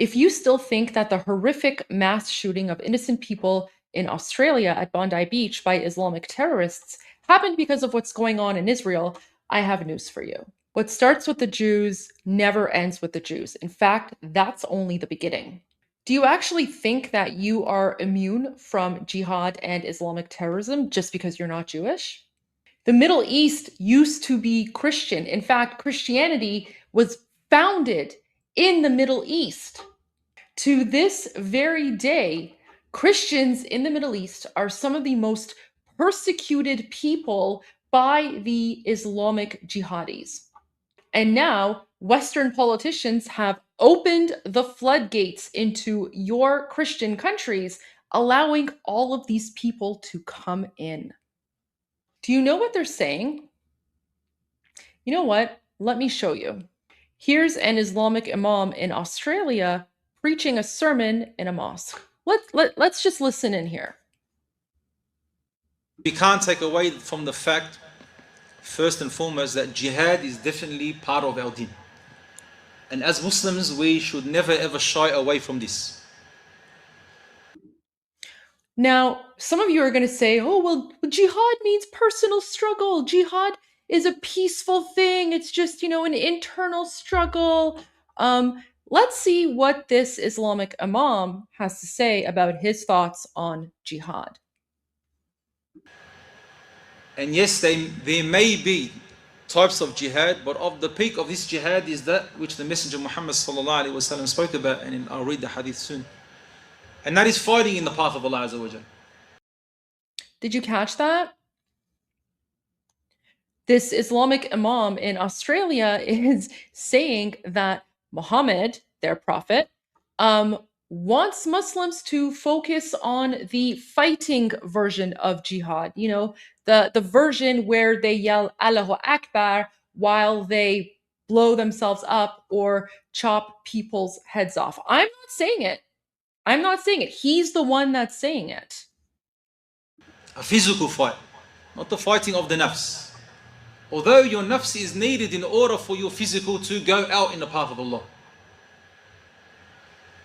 If you still think that the horrific mass shooting of innocent people in Australia at Bondi Beach by Islamic terrorists happened because of what's going on in Israel, I have news for you. What starts with the Jews never ends with the Jews. In fact, that's only the beginning. Do you actually think that you are immune from jihad and Islamic terrorism just because you're not Jewish? The Middle East used to be Christian. In fact, Christianity was founded in the Middle East. To this very day, Christians in the Middle East are some of the most persecuted people by the Islamic jihadis. And now Western politicians have opened the floodgates into your Christian countries, allowing all of these people to come in. Do you know what they're saying? You know what? Let me show you. Here's an Islamic imam in Australia preaching a sermon in a mosque. Let's just listen in here. We can't take away from the fact, first and foremost, that jihad is definitely part of our deen. And as Muslims, we should never ever shy away from this. Now, some of you are going to say, oh, well, jihad means personal struggle. Jihad is a peaceful thing. It's just, an internal struggle. Let's see what this Islamic imam has to say about his thoughts on jihad. And yes, there may be types of jihad, but of the peak of this jihad is that which the Messenger Muhammad ﷺ spoke about, and I'll read the hadith soon. And that is fighting in the path of Allah Azza wa Jal. Did you catch that? This Islamic imam in Australia is saying that Muhammad, their prophet, wants Muslims to focus on the fighting version of jihad, the version where they yell Allahu Akbar while they blow themselves up or chop people's heads off. I'm not saying it. I'm not saying it. He's the one that's saying it. A physical fight, not the fighting of the nafs. Although your nafs is needed in order for your physical to go out in the path of Allah.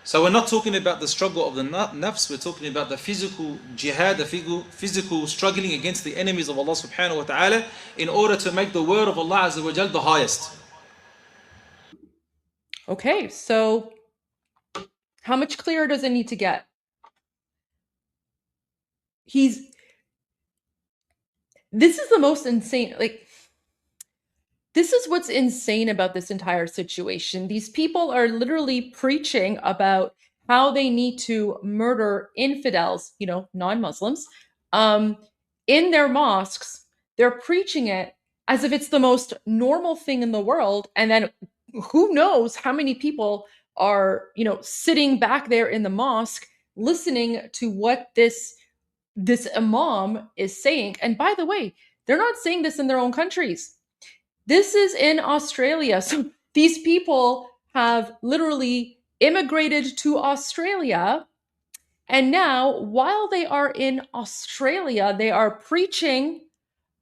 So we're not talking about the struggle of the nafs, we're talking about the physical jihad, the physical struggling against the enemies of Allah subhanahu wa ta'ala in order to make the word of Allah Azza wa Jal the highest. Okay, so how much clearer does it need to get? This is the most insane, this is what's insane about this entire situation. These people are literally preaching about how they need to murder infidels, non-Muslims, in their mosques. They're preaching it as if it's the most normal thing in the world. And then who knows how many people are, sitting back there in the mosque listening to what this imam is saying. And by the way, they're not saying this in their own countries. This is in Australia. So these people have literally immigrated to Australia. And now, while they are in Australia, they are preaching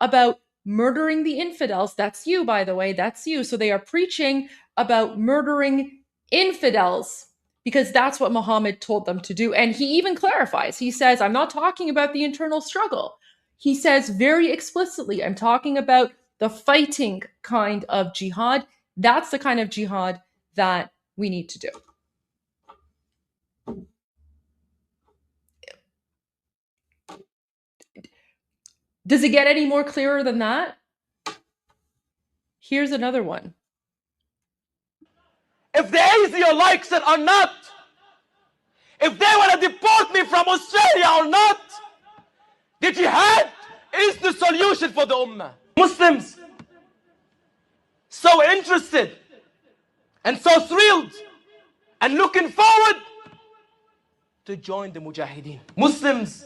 about murdering the infidels. That's you, by the way. That's you. So they are preaching about murdering infidels because that's what Muhammad told them to do. And he even clarifies. He says, I'm not talking about the internal struggle. He says very explicitly, I'm talking about the fighting kind of jihad. That's the kind of jihad that we need to do. Does it get any more clearer than that? Here's another one. If the ASIO likes it or not, if they want to deport me from Australia or not, the jihad is the solution for the ummah. Muslims, so interested and so thrilled and looking forward to join the mujahideen. Muslims,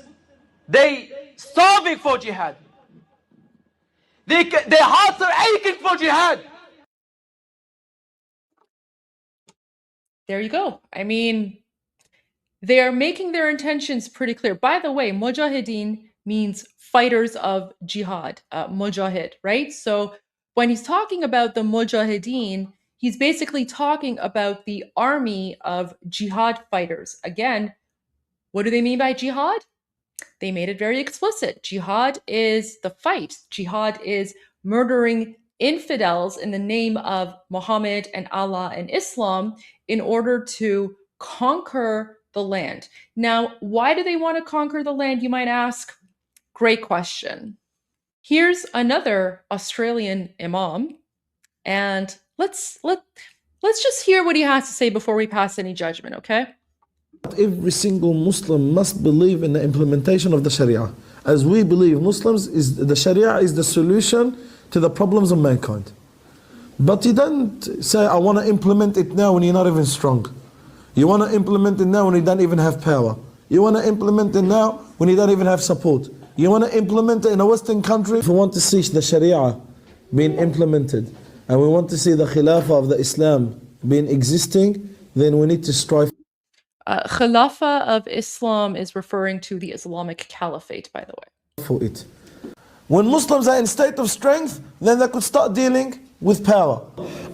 they starving for jihad. Their hearts are aching for jihad. There you go. I mean, they are making their intentions pretty clear. By the way, mujahideen means fighters of jihad, mujahid, right? So when he's talking about the mujahideen, He's basically talking about the army of jihad fighters. Again, what do they mean by jihad? They made it very explicit. Jihad is the fight. Jihad is murdering infidels in the name of Muhammad and Allah and Islam in order to conquer the land. Now, why do they want to conquer the land, you might ask? Great question. Here's another Australian imam, and let's just hear what he has to say before we pass any judgment, okay? Every single Muslim must believe in the implementation of the Sharia. As we believe, Muslims, is the Sharia is the solution to the problems of mankind. But you don't say, I want to implement it now when you're not even strong. You want to implement it now when you don't even have power. You want to implement it now when you don't even have support. You want to implement it in a Western country. If we want to see the Sharia being implemented, and we want to see the Khilafah of the Islam being existing, then we need to strive Khilafah of Islam is referring to the Islamic Caliphate, by the way. for it. When Muslims are in state of strength, then they could start dealing with power.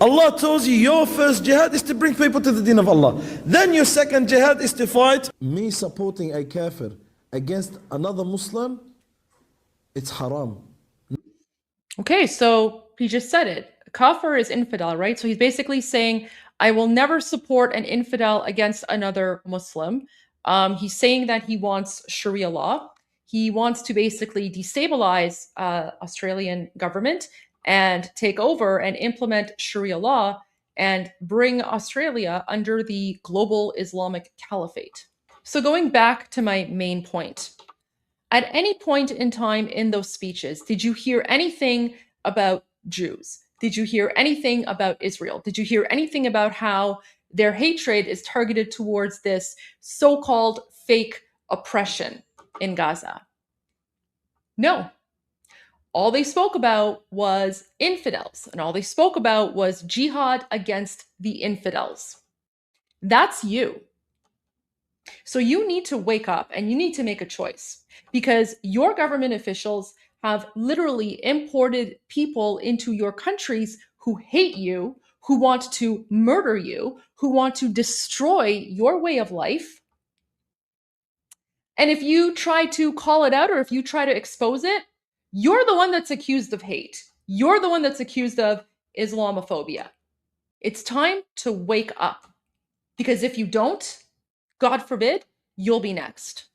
Allah tells you your first jihad is to bring people to the deen of Allah. Then your second jihad is to fight. Me supporting a kafir against another Muslim, it's haram. Okay, so he just said it. Kafir is infidel, right? So he's basically saying, I will never support an infidel against another Muslim. He's saying that he wants Sharia law. He wants to basically destabilize Australian government and take over and implement Sharia law and bring Australia under the global Islamic Caliphate. So going back to my main point, at any point in time in those speeches, did you hear anything about Jews? Did you hear anything about Israel? Did you hear anything about how their hatred is targeted towards this so-called fake oppression in Gaza? No. All they spoke about was infidels, and all they spoke about was jihad against the infidels. That's you. So you need to wake up and you need to make a choice, because your government officials have literally imported people into your countries who hate you, who want to murder you, who want to destroy your way of life. And if you try to call it out or if you try to expose it, you're the one that's accused of hate. You're the one that's accused of Islamophobia. It's time to wake up, because if you don't, God forbid, you'll be next.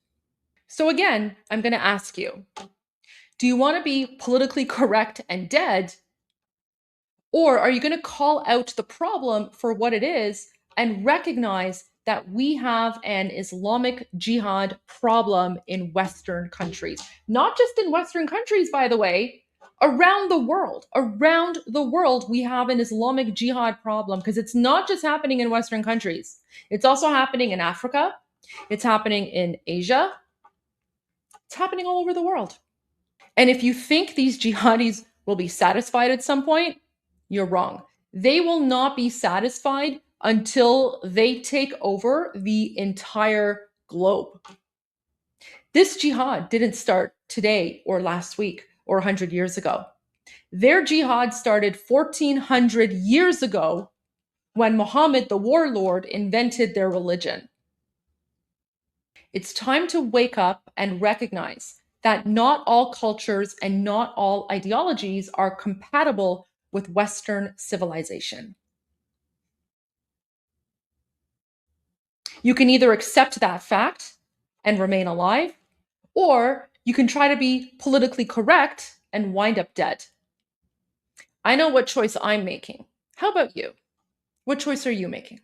So again, I'm going to ask you, do you want to be politically correct and dead? Or are you going to call out the problem for what it is and recognize that we have an Islamic jihad problem in Western countries? Not just in Western countries, by the way, around the world. Around the world, we have an Islamic jihad problem, because it's not just happening in Western countries. It's also happening in Africa. It's happening in Asia. It's happening all over the world. And if you think these jihadis will be satisfied at some point, you're wrong. They will not be satisfied until they take over the entire globe. This jihad didn't start today or last week or 100 years ago. Their jihad started 1400 years ago when Muhammad, the warlord, invented their religion. It's time to wake up and recognize that not all cultures and not all ideologies are compatible with Western civilization. You can either accept that fact and remain alive, or you can try to be politically correct and wind up dead. I know what choice I'm making. How about you? What choice are you making?